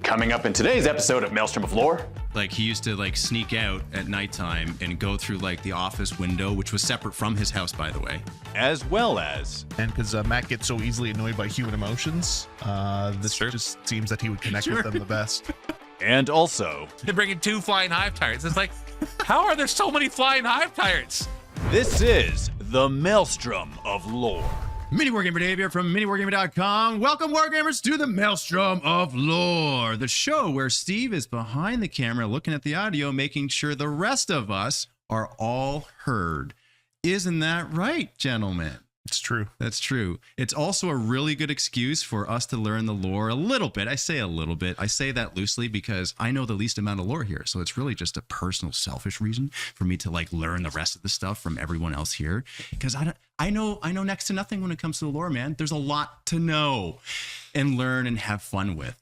Coming up in today's episode of Maelstrom of Lore. Like, he used to, like, sneak out at nighttime and go through, like, the office window, which was separate from his house, by the way. As well as... And because Matt gets so easily annoyed by human emotions, this just seems that he would connect with them the best. And also... They're bringing 2 flying hive tyrants. It's like, how are there so many flying hive tyrants? This is the Maelstrom of Lore. MiniWarGamer Dave here from MiniWarGaming.com. Welcome, Wargamers, to the Maelstrom of Lore, the show where Steve is behind the camera looking at the audio, making sure the rest of us are all heard. Isn't that right, gentlemen? It's true. That's true. It's also a really good excuse for us to learn the lore a little bit. I say a little bit. I say that loosely because I know the least amount of lore here. So it's really just a personal, selfish reason for me to like learn the rest of the stuff from everyone else here. Because I know next to nothing when it comes to the lore, man. There's a lot to know and learn and have fun with.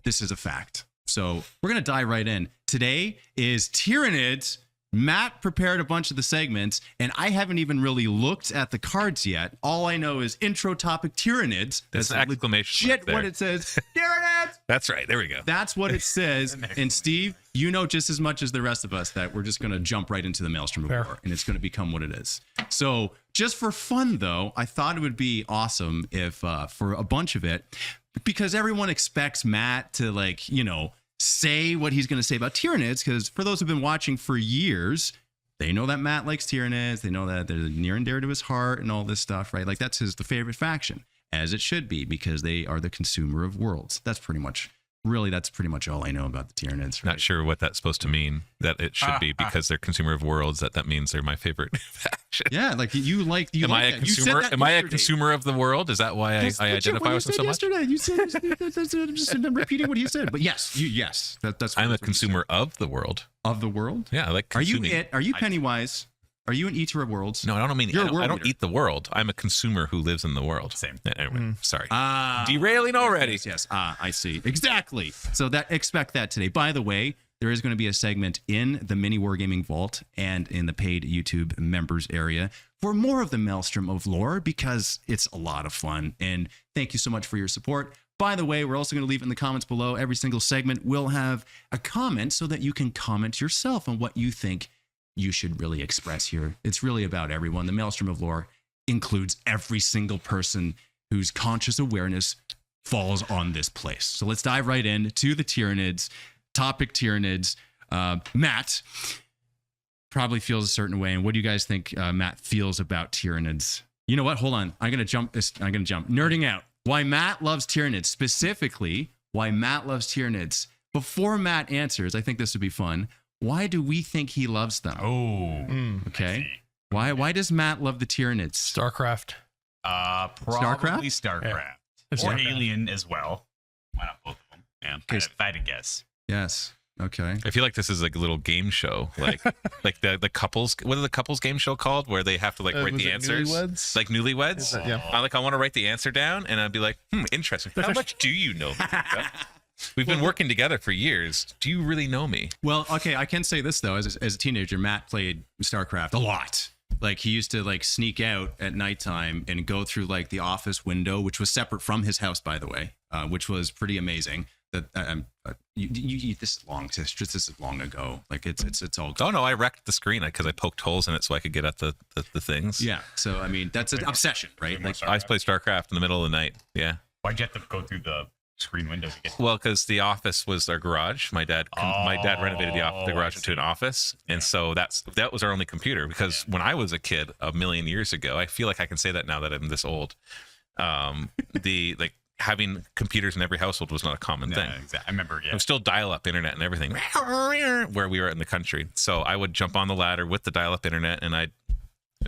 This is a fact. So we're going to dive right in. Today is Tyranids. Matt prepared a bunch of the segments, and I haven't even really looked at the cards yet. All I know is intro topic Tyranids. That's an exclamation mark shit, what it says. Tyranids! That's right. There we go. That's what it says. And Steve, you know just as much as the rest of us that we're just going to jump right into the Maelstrom of War, and it's going to become what it is. So just for fun, though, I thought it would be awesome if for a bunch of it, because everyone expects Matt to, like, you know, say what he's going to say about Tyranids, because for those who've been watching for years, they know that Matt likes Tyranids. They know that they're near and dear to his heart and all this stuff, right? Like, that's the favorite faction, as it should be, because they are the consumer of worlds. That's pretty much all I know about the Tyranids. Right? Not sure what that's supposed to mean, that it should be because they're consumer of worlds, that means they're my favorite faction. Yeah, like you like am like I a that. consumer? Am I a yesterday. consumer of the world? Is that why I identify with them so much? Yesterday, you said I'm just repeating what he said. But yes, that's. I'm a consumer of the world. Of the world? Yeah, I like consuming. Are you Pennywise? Are you an eater of worlds? No, I don't mean. You're I don't eater. eat the world. I'm a consumer who lives in the world. Same. Anyway, sorry. Derailing already. Yes. I see. Exactly. So expect that today. By the way, there is going to be a segment in the MiniWarGaming Vault and in the paid YouTube members area for more of the Maelstrom of Lore, because it's a lot of fun. And thank you so much for your support. By the way, we're also going to leave it in the comments below. Every single segment will have a comment so that you can comment yourself on what you think you should really express here. It's really about everyone. The Maelstrom of Lore includes every single person whose conscious awareness falls on this place. So let's dive right in to the Tyranids. Topic Tyranids. Matt probably feels a certain way. And what do you guys think Matt feels about Tyranids? You know what? Hold on. I'm going to jump. Nerding out. Why Matt loves Tyranids. Specifically, why Matt loves Tyranids. Before Matt answers, I think this would be fun. Why do we think he loves them? Oh, okay. Why does Matt love the Tyranids? StarCraft. Probably StarCraft. Yeah. Or StarCraft. Alien as well. Why not both of them? Yeah, Okay. if I had to guess. Yes. Okay. I feel like this is like a little game show, like the couples. What are the couples game show called, where they have to like write Was the it answers? Newlyweds? Like Newlyweds. Is that- yeah. I want to write the answer down, and I'd be like, interesting. How much do you know me? We've been working together for years. Do you really know me? Well, okay, I can say this though. As a teenager, Matt played StarCraft a lot. Like, he used to like sneak out at nighttime and go through like the office window, which was separate from his house, by the way, which was pretty amazing. That this is long. This is long ago. Like it's all. Oh no, I wrecked the screen because I poked holes in it so I could get at the things. Yeah. So I mean, that's an obsession, right? Like, I played StarCraft in the middle of the night. Yeah. Why'd you have to go through the screen window to get? Well, because the office was our garage. My dad renovated the garage into an office, and so that was our only computer. Because when I was a kid a million years ago, I feel like I can say that now that I'm this old. Having computers in every household was not a common thing. Exactly. I remember. Yeah. It was still dial-up internet and everything where we were in the country. So I would jump on the ladder with the dial-up internet, and I'd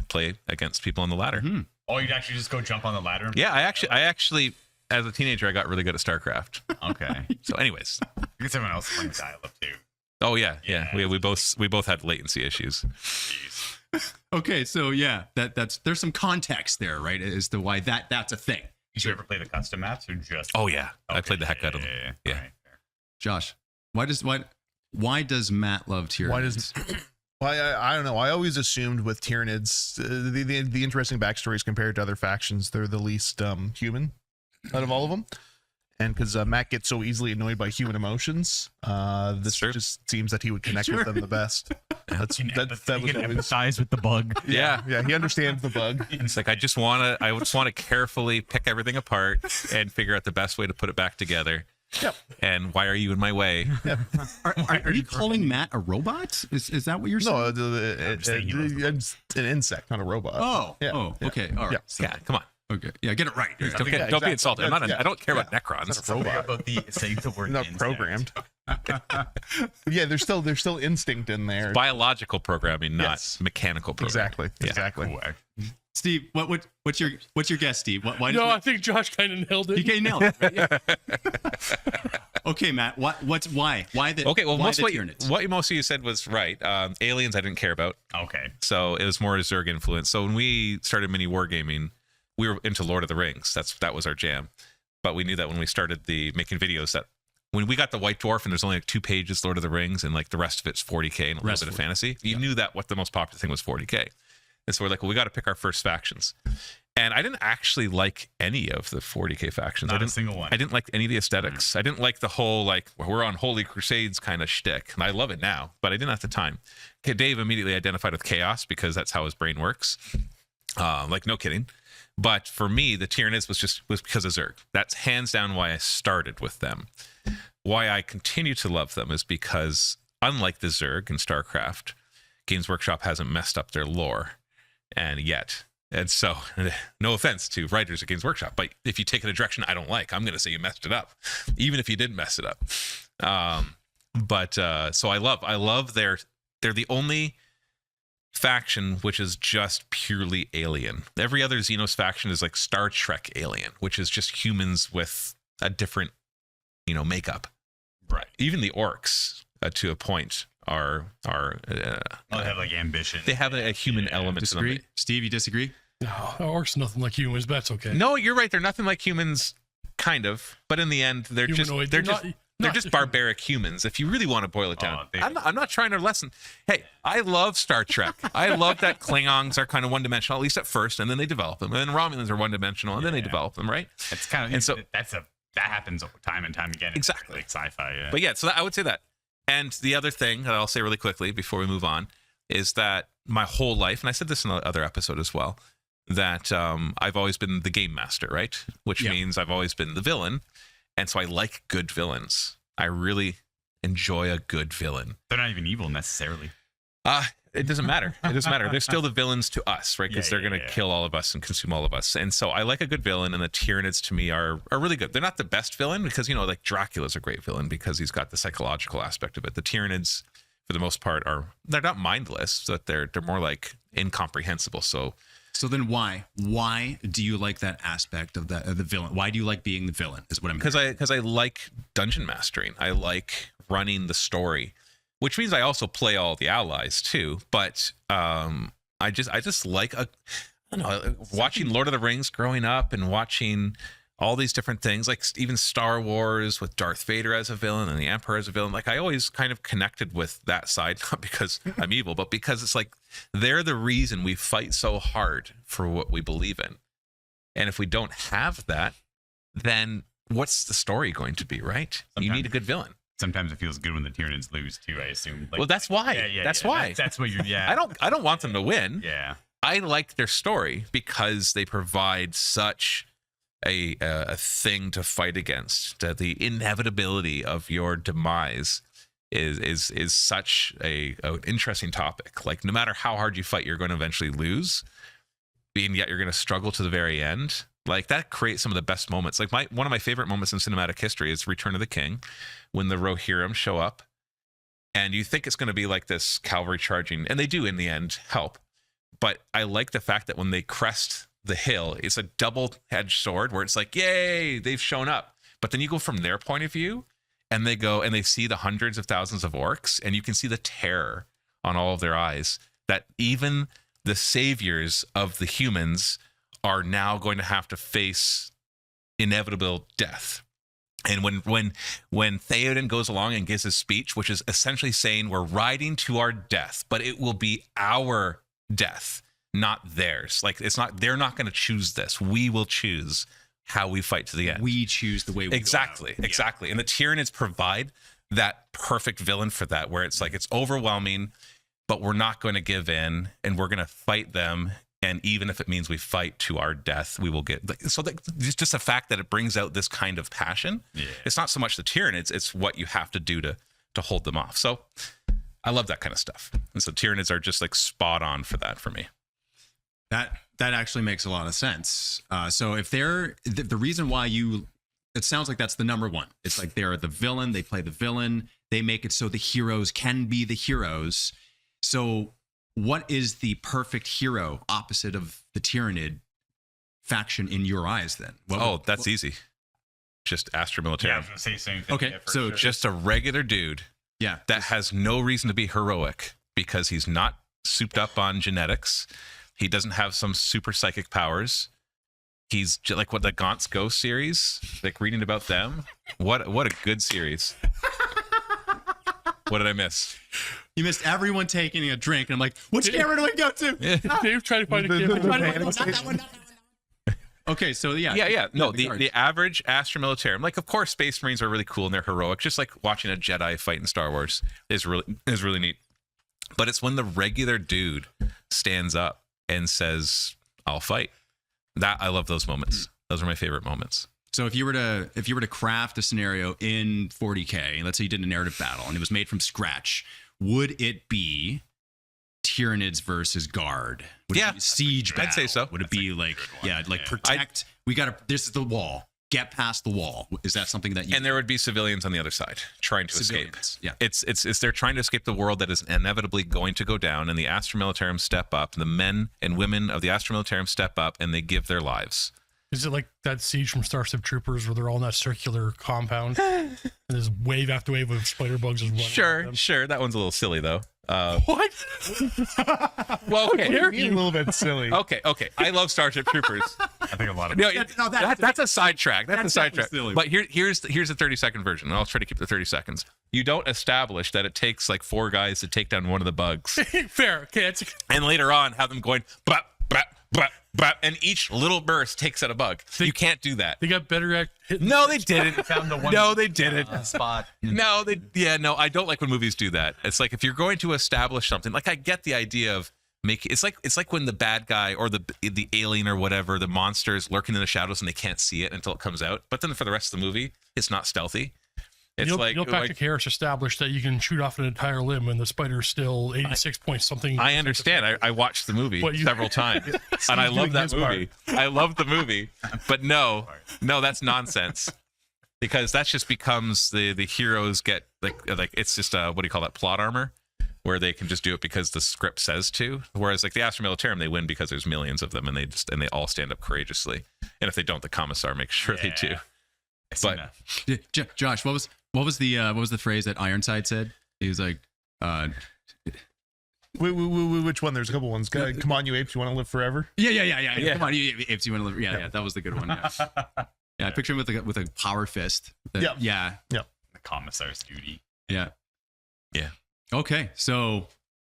play against people on the ladder. Mm-hmm. Oh, you'd actually just go jump on the ladder? And Yeah, I actually, as a teenager, I got really good at StarCraft. Okay. So, anyways. I guess everyone else playing dial-up too. Oh yeah. Yeah. We both had latency issues. Jeez. okay, so yeah, there's some context there, right, as to why that's a thing. Did you ever play the custom maps or just? Oh yeah, I Okay, played the heck out of them. Yeah. All right, fair. Josh, why does Matt love Tyranids? Why does? Well, I don't know. I always assumed with Tyranids, the interesting backstories compared to other factions, they're the least human out of all of them. And because Matt gets so easily annoyed by human emotions, this just seems that he would connect with them the best. That was always, empathize with the bug. Yeah. yeah, he understands the bug. It's like I just want to carefully pick everything apart and figure out the best way to put it back together. Yep. And why are you in my way? Are you calling Matt a robot? Is that what you're saying? No, it's an insect, not a robot. Oh, Yeah. oh, okay, all right. Yeah. Yeah, come on. Okay, yeah, get it right. Don't be insulted. I don't care about Necrons. It's not a robot. About saying the word Not insect. programmed. Yeah, there's still instinct in there. Biological programming, not Yes. mechanical programming. Exactly. Steve, what's your guess, Steve? Why No, I think Josh kind of nailed it. you nailed it. Right? Yeah. Okay, Matt. Why the Okay, well, why most the what Tyranids? most of you said was right. Aliens, I didn't care about, Okay. so it was more a Zerg influence. So when we started MiniWarGaming, we were into Lord of the Rings. That was our jam. But we knew that when we started making videos, that when we got the White Dwarf and there's only like 2 pages Lord of the Rings and like the rest of it's 40K and a little bit of fantasy, you knew that what the most popular thing was 40K. And so we're like, well, we got to pick our first factions. And I didn't actually like any of the 40K factions. Not a single one. I didn't like any of the aesthetics. I didn't like the whole like we're on Holy Crusades kind of shtick. And I love it now, but I didn't at the time. Okay, Dave immediately identified with Chaos because that's how his brain works. Like no kidding. But for me, the Tyranids was because of Zerg. That's hands down why I started with them. Why I continue to love them is because unlike the Zerg and StarCraft, Games Workshop hasn't messed up their lore and yet. And so, no offense to writers at Games Workshop, but if you take it a direction I don't like, I'm going to say you messed it up, even if you didn't mess it up. So I love they're the only faction which is just purely alien. Every other Xenos faction is like Star Trek alien, which is just humans with a different, makeup. Right. Even the orcs, to a point, are They have like ambition. they have a human element to Disagree, them. Steve? You disagree? Orcs nothing like humans, but that's okay. No, you're right. They're nothing like humans, kind of. But in the end, they're Humanoid. they're just barbaric humans. If you really want to boil it down, I'm not trying to lessen. Hey, I love Star Trek. I love that Klingons are kind of one-dimensional, at least at first, and then they develop them. And then Romulans are one-dimensional, and then they develop them, right? It's kind of, and so that happens time and time again. Exactly. Like sci-fi. Yeah. But yeah, so I would say that. And the other thing that I'll say really quickly before we move on is that my whole life, and I said this in the other episode as well, that I've always been the game master, right? Which means I've always been the villain. And so I like good villains. I really enjoy a good villain. They're not even evil necessarily. It doesn't matter. It doesn't matter. They're still the villains to us, right? Because they're going to kill all of us and consume all of us. And so I like a good villain, and the Tyranids to me are really good. They're not the best villain because, like Dracula's a great villain because he's got the psychological aspect of it. The Tyranids, for the most part, they're not mindless, but they're more like incomprehensible. So then why do you like that aspect of the villain? Why do you like being the villain? Is what I'm because I like dungeon mastering. I like running the story, which means I also play all the allies too. But I just like watching Lord of the Rings growing up and watching all these different things, like even Star Wars with Darth Vader as a villain and the Emperor as a villain. Like I always kind of connected with that side, not because I'm evil, but because it's like they're the reason we fight so hard for what we believe in. And if we don't have that, then what's the story going to be, right? You need a good villain. Sometimes it feels good when the Tyranids lose too, I assume. Well, that's why. That's why. That's what you're, I don't want them to win. Yeah. I like their story because they provide such a thing to fight against. The inevitability of your demise is such an interesting topic. Like no matter how hard you fight, you're going to eventually lose, and yet you're going to struggle to the very end. Like that creates some of the best moments. Like one of my favorite moments in cinematic history is Return of the King, when the Rohirrim show up, and you think it's going to be like this cavalry charging, and they do in the end help. But I like the fact that when they crest the hill, it's a double-edged sword where it's like, yay, they've shown up. But then you go from their point of view, and they go and they see the hundreds of thousands of orcs, and you can see the terror on all of their eyes, that even the saviors of the humans are now going to have to face inevitable death. And when Theoden goes along and gives his speech, which is essentially saying we're riding to our death, but it will be our death, not theirs. Like they're not going to choose this. We will choose how we fight to the end. We choose the way we Exactly. go out. Exactly. And the Tyranids provide that perfect villain for that, where it's like it's overwhelming, but we're not going to give in, and we're going to fight them. And even if it means we fight to our death, we will get. So it's just the fact that it brings out this kind of passion. Yeah. It's not so much the Tyranids, it's what you have to do to hold them off. So I love that kind of stuff. And so Tyranids are just like spot on for that for me. That actually makes a lot of sense. So if they're the reason why it sounds like that's the number one. It's like they're the villain. They play the villain. They make it so the heroes can be the heroes. So what is the perfect hero opposite of the Tyranid faction in your eyes then? That's easy. Just Astra Yeah, I Militarum. was gonna say the same thing. Okay, yeah, for so sure. Just a regular dude Yeah. that has no reason to be heroic because he's not souped up on genetics. He doesn't have some super psychic powers. He's like what the Gaunt's Ghost series, like reading about them. What a good series. What did I miss? You missed everyone taking a drink, and I'm like, which camera do I go to? Dave trying to find a camera. Okay, so yeah. Yeah. No, the the average Astra Militarum, like of course Space Marines are really cool and they're heroic, just like watching a Jedi fight in Star Wars is really neat. But it's when the regular dude stands up and says, "I'll fight." That I love those moments. Those are my favorite moments. So if you were to craft a scenario in 40K, and let's say you did a narrative battle and it was made from scratch, would it be Tyranids versus Guard? Would it be a siege battle? I'd say so. Would it be like protect? This is the wall. Get past the wall. Is that something that you? And there would be civilians on the other side trying to Civilians, escape. yeah. It's they're trying to escape the world that is inevitably going to go down, and the Astra Militarum step up. The men and women of the Astra Militarum step up, and they give their lives. Is it like that siege from Starship Troopers where they're all in that circular compound and there's wave after wave of spider bugs just running? Sure. That one's a little silly though. What? Well, okay. A little bit silly. Okay. I love Starship Troopers. I think a lot of That's a sidetrack. That's a sidetrack. silly. But here's the 30-second version. And I'll try to keep the 30 seconds. You don't establish that it takes like 4 guys to take down one of the bugs, Fair. Okay, that's and later on have them going blah, blah, blah, blah, and each little burst takes out a bug. You can't do that. they got better at hitting. No, they didn't. found the one No, they didn't. spot. No, I don't like when movies do that. It's like if you're going to establish something, like I get the idea of it's like when the bad guy or the alien or whatever, the monster is lurking in the shadows and they can't see it until it comes out. But then for the rest of the movie, it's not stealthy. It's Neil Patrick Harris established that you can shoot off an entire limb and the spider's still 86 point something. I understand. I watched the movie several times, and I love that movie. I love the movie, but no, that's nonsense. Because that just becomes the heroes get like it's just what do you call that, plot armor, where they can just do it because the script says to. Whereas like the Astra Militarum, they win because there's millions of them, and they all stand up courageously. And if they don't, the commissar makes sure they do. But Josh, what was the phrase that Ironside said? He was like, Which one? There's a couple ones. Come on, you apes! You want to live forever? yeah. Come on, if you want to live, yeah, that was the good one. Yeah, I picture him with a power fist. Yeah. The commissar's duty. Yeah. Okay, so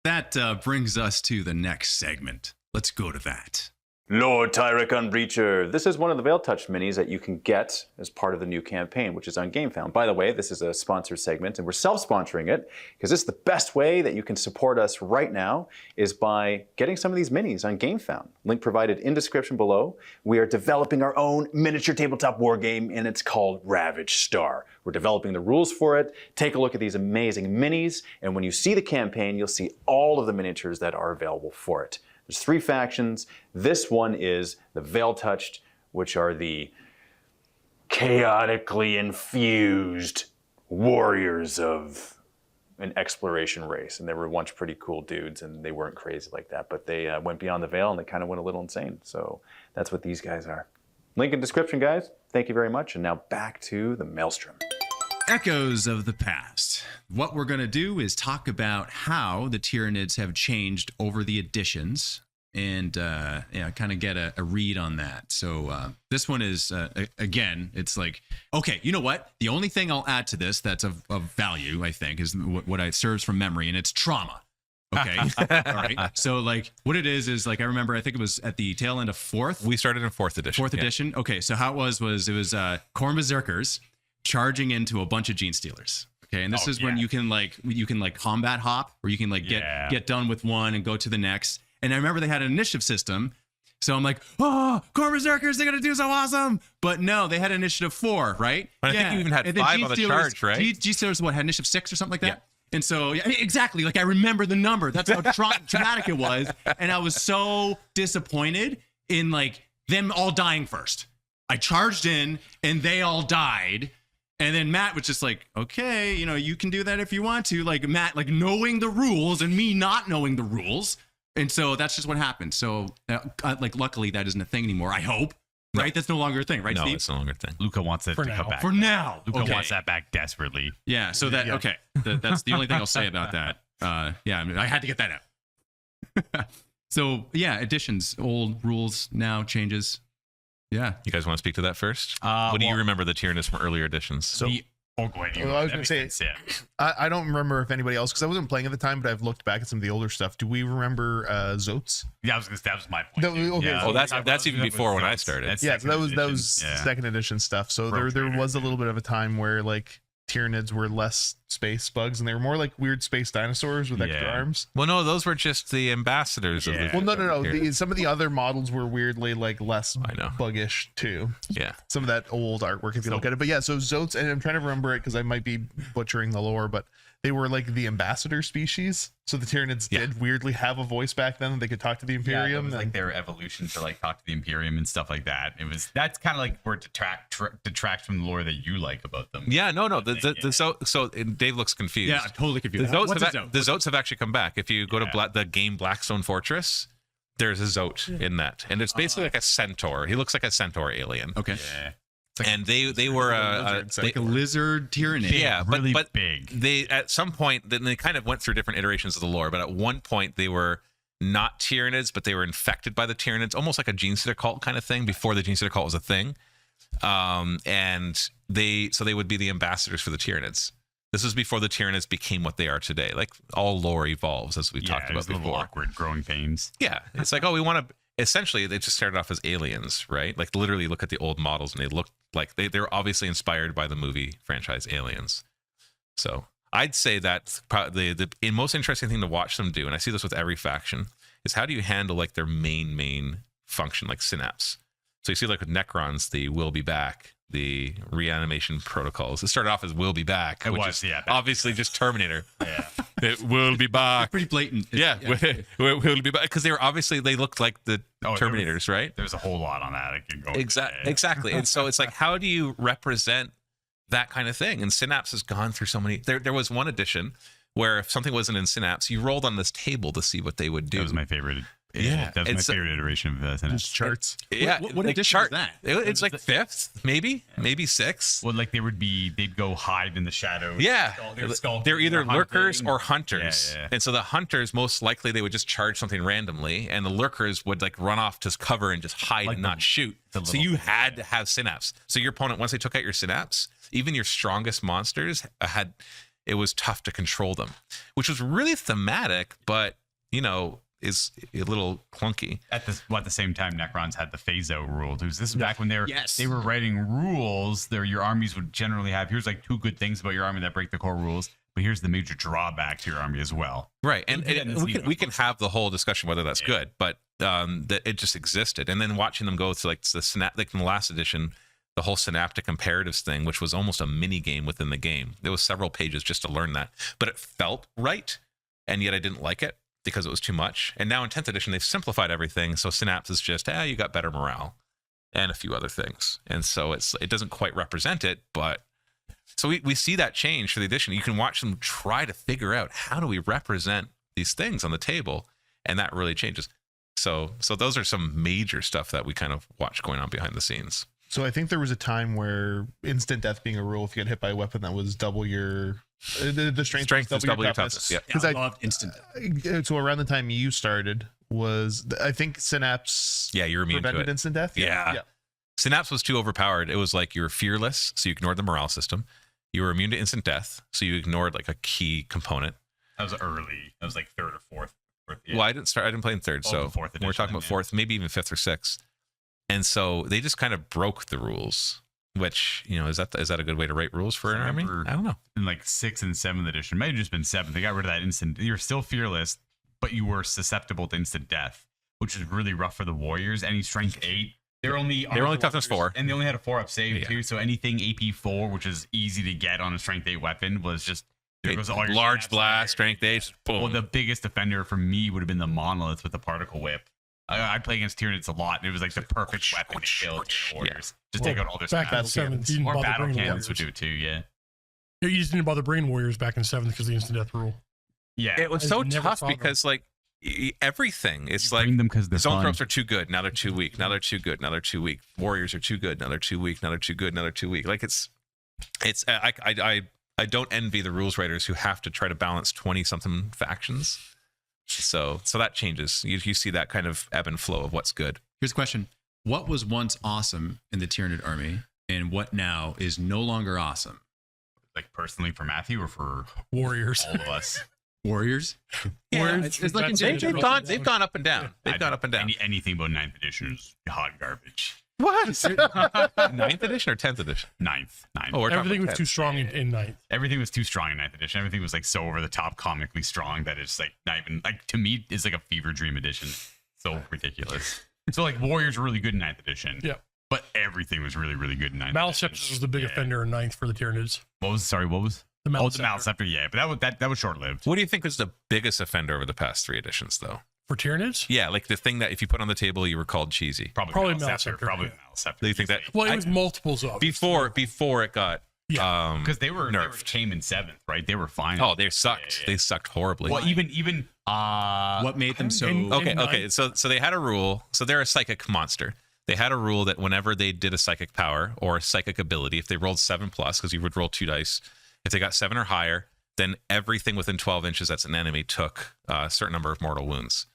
that brings us to the next segment. Let's go to that. Lord Tyranids Breacher. This is one of the Veil Touch minis that you can get as part of the new campaign, which is on GameFound. By the way, this is a sponsored segment, and we're self-sponsoring it because this is the best way that you can support us right now is by getting some of these minis on GameFound. Link provided in description below. We are developing our own miniature tabletop war game, and it's called Ravaged Star. We're developing the rules for it. Take a look at these amazing minis, and when you see the campaign, you'll see all of the miniatures that are available for it. There's 3 factions. This one is the Veil Touched, which are the chaotically infused warriors of an exploration race. And they were once pretty cool dudes, and they weren't crazy like that. But they went beyond the veil, and they kind of went a little insane. So that's what these guys are. Link in description, guys. Thank you very much. And now back to the Maelstrom. Echoes of the past. What we're going to do is talk about how the Tyranids have changed over the editions and kind of get a read on that. So this one is, again, it's like, okay, you know what? The only thing I'll add to this that's of value, I think, is what I serves from memory, and it's trauma. Okay. All right. So like what it is like I remember I think it was at the tail end of fourth. We started in fourth edition. Fourth edition. Okay. So how it was Khorne Berserkers charging into a bunch of Gene Stealers. Okay. And this is when you can like combat hop, or you can like get done with one and go to the next. And I remember they had an initiative system. So I'm like, oh, Khorne Berserkers, they're going to do so awesome. But no, they had initiative 4, right? But I think you even had 5 on the charge, right? G-Stealers, what, had initiative 6 or something like that? Yeah. And so, yeah, exactly. Like I remember the number. That's how traumatic it was. And I was so disappointed in like them all dying first. I charged in and they all died. And then Matt was just like, okay, you can do that if you want to. Like Matt, like knowing the rules and me not knowing the rules. And so that's just what happened. So, like, luckily that isn't a thing anymore. I hope, right? That's no longer a thing, right? No, Steve? it's no longer a thing. Luca wants it For to now. come back. For now, Luca okay. wants that back desperately. Yeah. So that okay. That's the only thing I'll say about that. Yeah, I mean, I had to get that out. So yeah, additions, old rules, now changes. Yeah. You guys want to speak to that first? What do you remember the Tyranids from earlier editions? So Go ahead. Well, I was going to say, I don't remember if anybody else, because I wasn't playing at the time, but I've looked back at some of the older stuff. Do we remember Zotes? Yeah, that was my point. Okay. Yeah. Oh, that's even before when I started. Yeah, so that was second edition stuff. So there was a little bit of a time where like Tyranids were less space bugs and they were more like weird space dinosaurs with extra arms. Well, no, those were just the ambassadors of the. Well, no. Some of the other models were weirdly like less buggish too. Yeah. Some of that old artwork, if you look at it. But yeah, so Zotes, and I'm trying to remember it because I might be butchering the lore, but they were like the ambassador species. So the Tyranids did weirdly have a voice back then. They could talk to the Imperium. Yeah, it was like their evolution to like talk to the Imperium and stuff like that. That's kind of like where it detracts from the lore that you like about them. Yeah, no. So Dave looks confused. Yeah, I'm totally confused. The Zotes have actually come back. If you go to the game Blackstone Fortress, there's a Zote in that, and it's basically like a centaur. He looks like a centaur alien. Okay. Yeah. And they were like a lizard Tyranid. Yeah, really but big. They at some point then they kind of went through different iterations of the lore. But at one point they were not Tyranids, but they were infected by the Tyranids, almost like a Gene Stealer cult kind of thing before the Gene Stealer cult was a thing. And they would be the ambassadors for the Tyranids. This was before the Tyranids became what they are today. Like all lore evolves, as we talked about before. Little awkward growing pains. Yeah, it's like, oh, we want to. Essentially, they just started off as aliens, right? Like literally, look at the old models, and they look like they're obviously inspired by the movie franchise Aliens. So I'd say that probably the most interesting thing to watch them do, and I see this with every faction, is how do you handle like their main function, like Synapse. So you see, like with Necrons, the will be back, the reanimation protocols. It started off as will be back, which is obviously just Terminator. Yeah. It will be back. Pretty blatant. Will be back because they looked like the Terminators, right? There's a whole lot on that. I could go exactly. And so it's like, how do you represent that kind of thing? And Synapse has gone through so many. There was one edition where if something wasn't in Synapse, you rolled on this table to see what they would do. That was my favorite. Yeah, that was my favorite iteration of that. Just charts. Yeah, what edition is that? It's like fifth, maybe sixth. Well, like they'd go hide in the shadows. Yeah, they're either lurkers or hunters. Yeah. And so the hunters, most likely, they would just charge something randomly, and the lurkers would like run off to cover and just hide and not shoot. So you had to have Synapse. So your opponent, once they took out your Synapse, even your strongest monsters it was tough to control them, which was really thematic, but is a little clunky. At the same time, Necrons had the phase out rule. This is back when they were writing rules. Your armies would generally have, here's like 2 good things about your army that break the core rules, but here's the major drawback to your army as well. Right, and we can have the whole discussion whether that's good, but that it just existed. And then watching them go through like in the last edition, the whole synaptic imperatives thing, which was almost a mini game within the game. There was several pages just to learn that, but it felt right, and yet I didn't like it because it was too much. And now in 10th edition, they've simplified everything. So Synapse is just, you got better morale and a few other things. And so it doesn't quite represent it, but so we see that change for the edition. You can watch them try to figure out how do we represent these things on the table. And that really changes. So those are some major stuff that we kind of watch going on behind the scenes. So I think there was a time where instant death being a rule, if you get hit by a weapon that was double your the strength is double your toughness. Yeah, because I loved instant death. So around the time you started was I think Synapse. Yeah, you're immune to it. Instant death. Yeah. Synapse was too overpowered. It was like you were fearless, so you ignored the morale system. You were immune to instant death, so you ignored like a key component. That was early. That was like third or fourth. Yeah. Well, I didn't play in third, so fourth edition, we're talking about fourth, maybe even fifth or sixth. And so they just kind of broke the rules. Which, is that a good way to write rules for an army? I don't know. In like 6th and 7th edition, might have just been 7th. They got rid of that instant. You're still fearless, but you were susceptible to instant death, which is really rough for the warriors. Any strength 8. They're only toughness 4, and they only had a 4-up save too. So anything AP 4, which is easy to get on a strength 8 weapon, was just there goes all your large stats blast, strength 8. Boom. Well, the biggest offender for me would have been the monolith with the particle whip. I play against Tyranids a lot, and it was like the perfect weapon to kill the warriors. Just take out all their back in stats. 7th, you didn't Or bother battle bringing cannons would warriors. do it too. Yeah. You just didn't bother bringing warriors back in 7th because of the instant death rule. Yeah. It was I so never tough thought of- because everything. It's like Bring them because they're zone fun. tropes are too good. Now they're too weak. Now they're too good. Now they're too weak. Warriors are too good. Now they're too weak. Now they're too good. Now they're too weak. Like it's I don't envy the rules writers who have to try to balance 20 something factions. So that changes. You see that kind of ebb and flow of what's good. Here's a question. What was once awesome in the Tyranid army and what now is no longer awesome? Like personally for Matthew or for Warriors. all of us? Warriors? Warriors. it's like That's in it. They've gone up and down. They've gone up and down. Anything but 9th edition is hot garbage. What? 9th edition or 10th edition? 9th. Oh, we're Everything talking was too strong in 9th. Everything was too strong in 9th edition. Everything was like so over the top, comically strong that it's like not even like to me it's like a fever dream edition. So ridiculous. So like Warriors were really good in 9th edition. Yeah. But everything was really, really good in 9th Malceptors edition. was the big offender in 9th for the Tyranids. What was the The Oh, Malceptor. the Maelstrom, yeah, but that was short lived. What do you think is the biggest offender over the past 3 editions, though? For Tyranids? Yeah, like the thing that if you put on the table, you were called cheesy. Probably Maelstrom. Maelstrom. Probably Maelstrom. Do you think that? Well, it was multiples of. Before it got because they were nerfed. came in 7th, right? They were fine. Oh, they sucked. Yeah. They sucked horribly. Well, even What made them so... And- Okay. So they had a rule. So they're a psychic monster. They had a rule that whenever they did a psychic power or a psychic ability, if they rolled 7+, because you would roll 2 dice, if they got 7 or higher, then everything within 12 inches that's an enemy took a certain number of mortal wounds.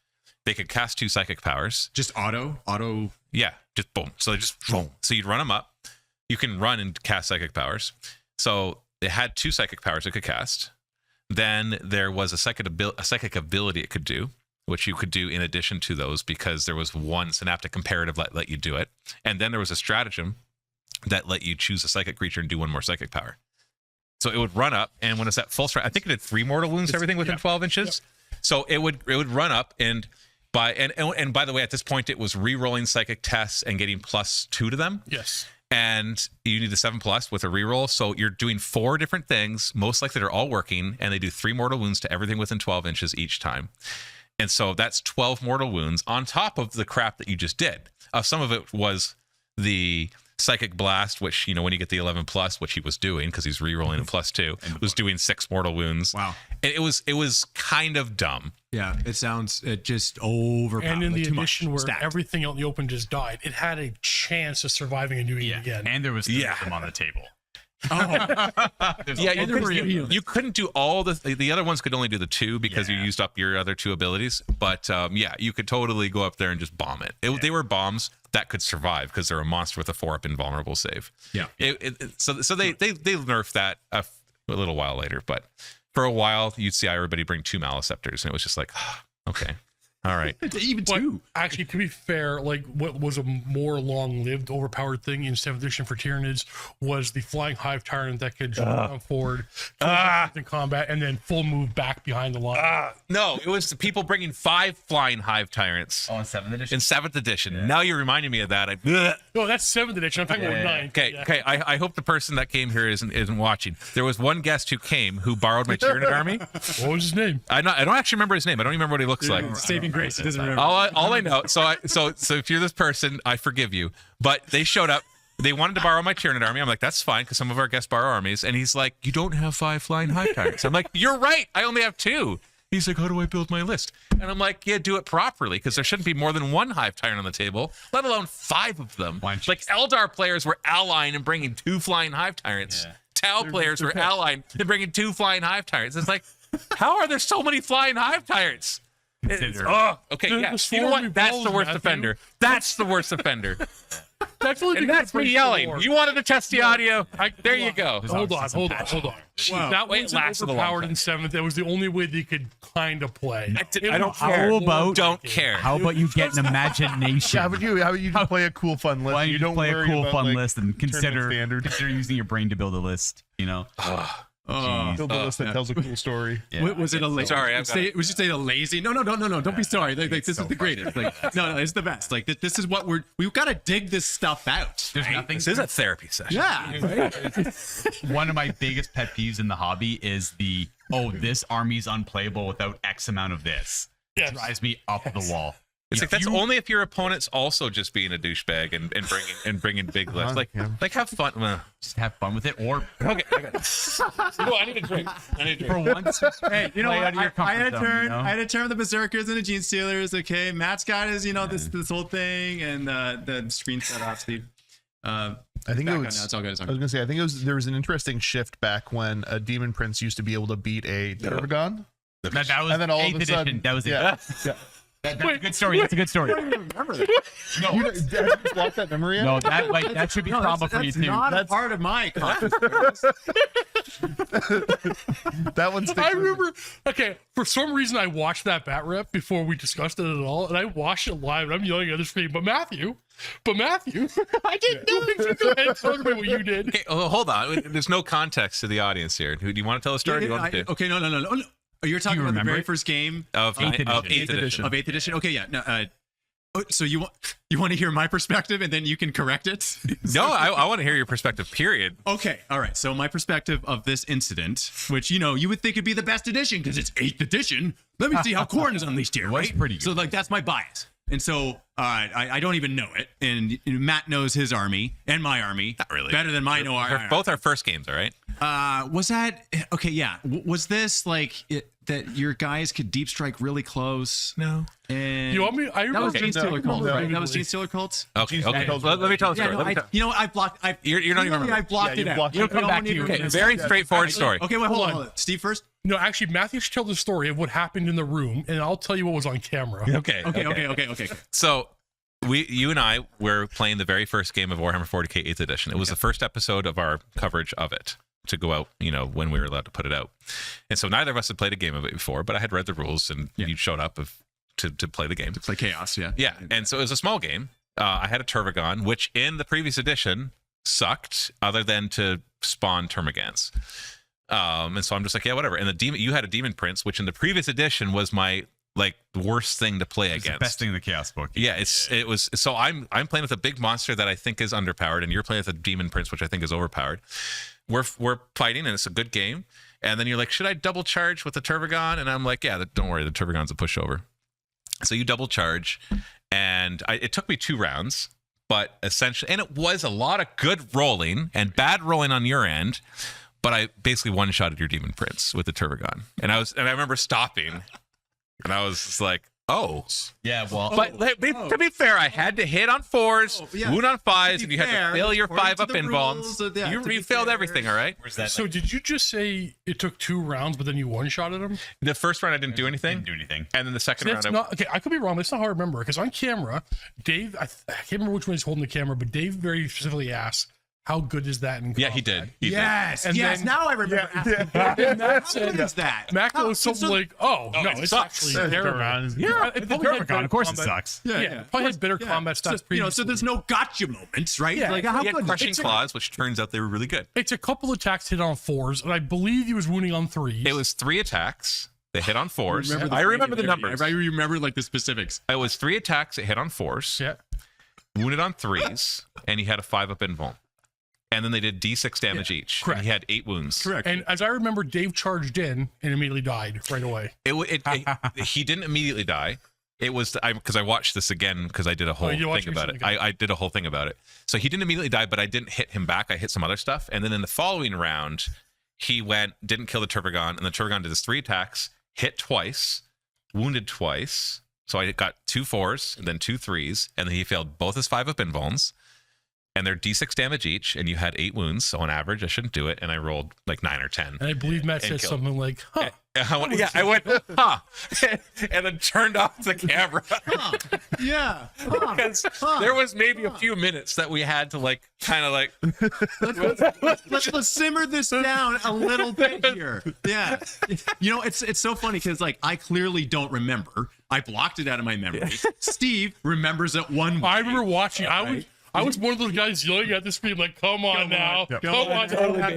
They could cast 2 psychic powers. Just auto? Yeah, just boom. So they just boom. So you'd run them up. You can run and cast psychic powers. So it had 2 psychic powers it could cast. Then there was a psychic ability it could do, which you could do in addition to those because there was one synaptic comparative that let you do it. And then there was a stratagem that let you choose a psychic creature and do 1 more psychic power. So it would run up, and when it's at full strength, I think it did 3 mortal wounds to everything within 12 inches. Yep. So it would run up, and by the way, at this point, it was re-rolling psychic tests and getting +2 to them. Yes. And you need a 7+ with a reroll. So you're doing 4 different things, most likely they're all working, and they do 3 mortal wounds to everything within 12 inches each time. And so that's 12 mortal wounds on top of the crap that you just did. Some of it was the psychic blast, which, when you get the 11+, which he was doing because he's re-rolling a +2, was doing 6 mortal wounds. Wow. And it was kind of dumb. Yeah, it just overpowered. And in the too much. edition where Stacked. everything out in the open just died, it had a chance of surviving and doing it again. And there was 3 of them on the table. Yeah, you couldn't do all the other ones could only do the 2 because you used up your other 2 abilities. But you could totally go up there and just bomb it. They were bombs that could survive because they're a monster with a 4-up invulnerable save. Yeah. So they nerfed that a little while later, but for a while you'd see everybody bring 2 Maleceptors, and it was just like, okay. All right. Even 2. Actually, to be fair, like what was a more long-lived, overpowered thing in 7th edition for Tyranids was the Flying Hive Tyrant that could jump forward in combat and then full move back behind the line. No, it was the people bringing 5 Flying Hive Tyrants. Oh, in 7th edition? In 7th edition. Now you're reminding me of that. No, that's 7th edition. I'm talking about 9th. Okay. I hope the person that came here isn't watching. There was one guest who came who borrowed my Tyranid army. What was his name? I don't actually remember his name. I don't even remember what he looks like. Saving grace. He doesn't remember. All I know. So if you're this person, I forgive you. But they showed up. They wanted to borrow my Tyranid army. I'm like, that's fine because some of our guests borrow armies. And he's like, you don't have 5 Flying Hive Tyrants. I'm like, you're right. I only have 2. He's like, how do I build my list? And I'm like, yeah, do it properly because there shouldn't be more than 1 Hive Tyrant on the table, let alone 5 of them. Like Eldar players were allying and bringing 2 Flying Hive Tyrants. Yeah. Tau players were allying and bringing 2 Flying Hive Tyrants. It's like, how are there so many Flying Hive Tyrants? Okay, yeah. You know what? That's the worst offender. That's the worst offender. That's only And because that's it brings me the yelling. lore. You wanted to test the audio. There you go. Hold on. Wow. That Wait, it wasn't lasted a long overpowered time. in 7th. That was the only way they could kind of play. I don't How care. about- Don't care. How about you get an imagination? How about you just play a cool fun list? Why don't you don't play a worry cool about, fun like, list and consider standard. using your brain to build a list? You know. Build a list that tells a cool story. Yeah, Was it a lazy? Sorry, I've got say, was you say a lazy? No. Don't be sorry. Like, this is the greatest. Like, no, it's the best. Like, this is what we've got to dig this stuff out. There's right? nothing. This is a therapy session. Yeah. One of my biggest pet peeves in the hobby is this army's unplayable without X amount of this. Yes. It drives me up the wall. It's like that's only if your opponent's also just being a douchebag and bringing big lists. Like have fun. Well, Just have fun with it, or okay. I need a drink. for once, Hey, you know play what? out of your I comfort had a zone, turn. you know? I had a turn with the Berserkers and the Gene Stealers. Okay, Matt's got his, this whole thing, and the screen set off, Steve. I think Back it on was. now. It's all good. It's all I was good. gonna say. I think there was an interesting shift back when a Demon Prince used to be able to beat a Terragon. that was And then all of 8th a edition. sudden- That was it. Yeah. That's a good story. That's a good story. Remember that? No, You have you blocked that memory yet? no, that should be No, trauma for you that's too. not a That's- part of my consciousness. That one sticks I with me. remember. Okay, for some reason I watched that bat rep before we discussed it at all, and I watched it live. And I'm yelling at the screen, but Matthew, I didn't know what you did. Tell me what you did. Okay, hold on. There's no context to the audience here. Do you want to tell a story? Do you want to? Okay, no. Oh, you're talking about the remember very it? first game Of 8th edition. of 8th edition. Okay, yeah. No, so you want to hear my perspective and then you can correct it? No, I want to hear your perspective, period. Okay, all right. So my perspective of this incident, which you would think would be the best edition because it's 8th edition. Let me see how Khorne is unleashed here, right? pretty good. So like that's my bias. And so I don't even know it. And Matt knows his army and my army Not really. better than mine. Both our first games, all right? Was that okay? Yeah. Was this like that your guys could deep strike really close? No. And You want me? I that was remember. Gene Stealer cult, no, right? That was vividly. Gene Stealer cults. Okay. Jeez, Let me tell the Yeah, story. no, Let me tell- I blocked. You're not even remembering. I blocked Yeah, it you out. blocked it. It'll come No back one to you. even Okay, remembers. Very straightforward story. Okay, wait, Hold hold on. on. Steve first. No, actually, Matthew should tell the story of what happened in the room, and I'll tell you what was on camera. Okay. So you and I were playing the very first game of Warhammer 40k 8th edition. It was the first episode of our coverage of it to go out, when we were allowed to put it out. And so neither of us had played a game of it before, but I had read the rules and you showed up to play the game. It's like chaos, yeah. Yeah. And so it was a small game. I had a Tervagon, which in the previous edition sucked other than to spawn Termagants. And so I'm just like, yeah, whatever. And you had a Demon Prince, which in the previous edition was my worst thing to play It's the against. best thing in the Chaos book. Yeah, it was. So I'm playing with a big monster that I think is underpowered, and you're playing with a Demon Prince, which I think is overpowered. We're fighting, and it's a good game. And then you're like, should I double charge with the Tervagon? And I'm like, yeah, don't worry, the Tervagon's a pushover. So you double charge, and it took me 2 rounds, but essentially, and it was a lot of good rolling and bad rolling on your end. But I basically one-shotted your Demon Prince with the Tervagon, and I remember stopping. And I was just like, oh. Yeah, well, But to be fair, I had to hit on 4s, wound on 5s, and you had to fail your 5-up invulns. You failed everything, all right? where's that? So did you just say it took 2 rounds, but then you one-shotted him? The first round, I didn't do anything. Didn't do anything. And then the second round, That's not okay. I could be wrong. That's not how I remember it. Because on camera, Dave, I can't remember which one he's holding the camera, but Dave very specifically asked, "How good is that?" In yeah, he combat? did. He Yes, And yes. then- Now I remember. And Matt How good is that? Matt How- goes something so- like, "Oh no, it's sucks. actually terrible." Yeah. It The probably had Tervagon, better of course, it combat- sucks. Yeah, probably had better combat stats So, previously. so there's no gotcha moments, right? Yeah. Like how had good? crushing It's a- claws, which turns out they were really good. It's a couple attacks hit on 4s, and I believe he was wounding on 3s. It was 3 attacks. They hit on 4s. Remember I remember the numbers. numbers. I remember like the specifics. It was 3 attacks that hit on 4s, yeah. wounded on 3s, and he had a 5-up invuln. And then they did D6 damage each. correct. And he had 8 wounds. Correct. And as I remember, Dave charged in and immediately died right away. He didn't immediately die. It was because I watched this again because I did a whole you watched thing about it. it again. I did a whole thing about it. So he didn't immediately die, but I didn't hit him back. I hit some other stuff, and then in the following round, he didn't kill the Tervagon, and the Tervagon did his 3 attacks, hit twice, wounded twice. So I got 2 4s and then 2 3s, and then he failed both his 5-up invulns. And they're D6 damage each, and you had 8 wounds. So on average, I shouldn't do it. And I rolled like 9 or 10. And I believe Matt And said killed. something like, "Huh." I went, huh, and then turned off the camera. Yeah. Because there was maybe a few minutes that we had to like kind of like Let's simmer this down a little bit here. Yeah. You know, it's so funny because like I clearly don't remember. I blocked it out of my memory. Steve remembers it one way. I remember watching. I was one of those guys yelling at the screen like, "Come on now, come on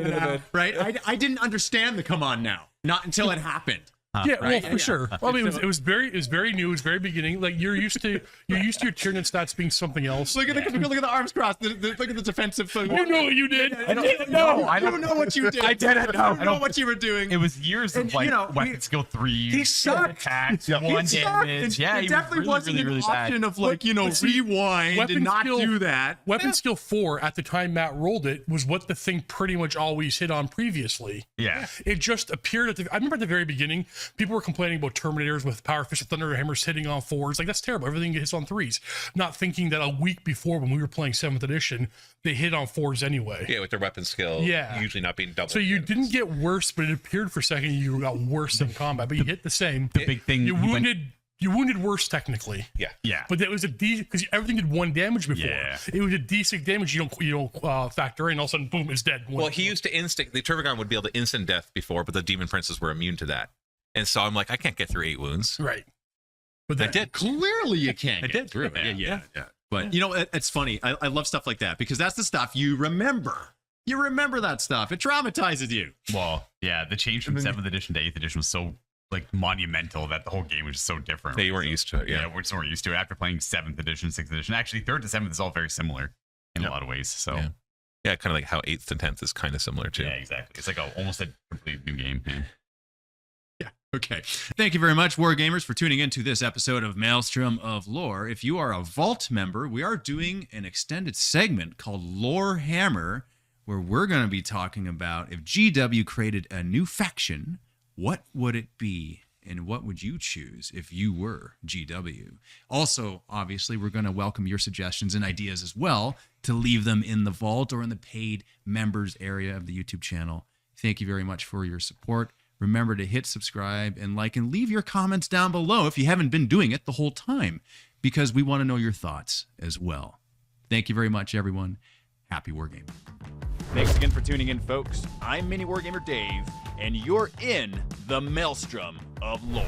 now." Right? I didn't understand the come on now. Not until it happened. Yeah, right? well, for sure. Well, I mean, it was very new. It was very beginning. Like you're used to your Tyranid stats being something else. Look at the arms crossed. Look at the defensive thing. You know what you did. I don't know. I don't know what you did. I didn't know. I don't know what you were doing. It was years of like weapon skill 3. He sucked. Attacks, 1 damage. Yeah, it definitely wasn't an option of like rewind weapon and not skill- do that. Weapon skill 4 at the time Matt rolled it was what the thing pretty much always hit on previously. Yeah. It just appeared I remember at the very beginning, people were complaining about Terminators with Power Fist of Thunder Hammers hitting on 4s. Like, that's terrible. Everything hits on 3s. Not thinking that a week before when we were playing 7th edition, they hit on 4s anyway. yeah, with their weapon skill, usually not being double. So you didn't get worse, but it appeared for a second you got worse in combat, but you hit the same. The big thing. You wounded worse technically. Yeah. But that was a because everything did 1 damage before. Yeah. It was a D6 damage you don't factor in. All of a sudden, boom, it's dead. Well, he used to instant. The Turbogon would be able to instant death before, but the Demon Princes were immune to that. And so I'm like, I can't get through 8 wounds. Right. But I did. Clearly you can't get did. through it. Yeah. But, you know, it's funny. I love stuff like that because that's the stuff you remember. You remember that stuff. It traumatizes you. Well, yeah, the change from 7th edition to 8th edition was so like monumental that the whole game was just so different. Yeah, you weren't used to it. Yeah, we just weren't used to it after playing 7th edition, 6th edition. Actually, 3rd to 7th is all very similar in a lot of ways. So yeah, kind of like how 8th to 10th is kind of similar too. Yeah, exactly. It's like almost a complete new game. Yeah. Okay. Thank you very much, Wargamers, for tuning in to this episode of Maelstrom of Lore. If you are a Vault member, we are doing an extended segment called Lore Hammer, where we're going to be talking about if GW created a new faction, what would it be? And what would you choose if you were GW? Also, obviously, we're going to welcome your suggestions and ideas as well to leave them in the Vault or in the paid members area of the YouTube channel. Thank you very much for your support. Remember to hit subscribe and like and leave your comments down below if you haven't been doing it the whole time, because we want to know your thoughts as well. Thank you very much, everyone. Happy Wargaming. Thanks again for tuning in, folks. I'm MiniWarGamer Dave, and you're in the Maelstrom of Lore.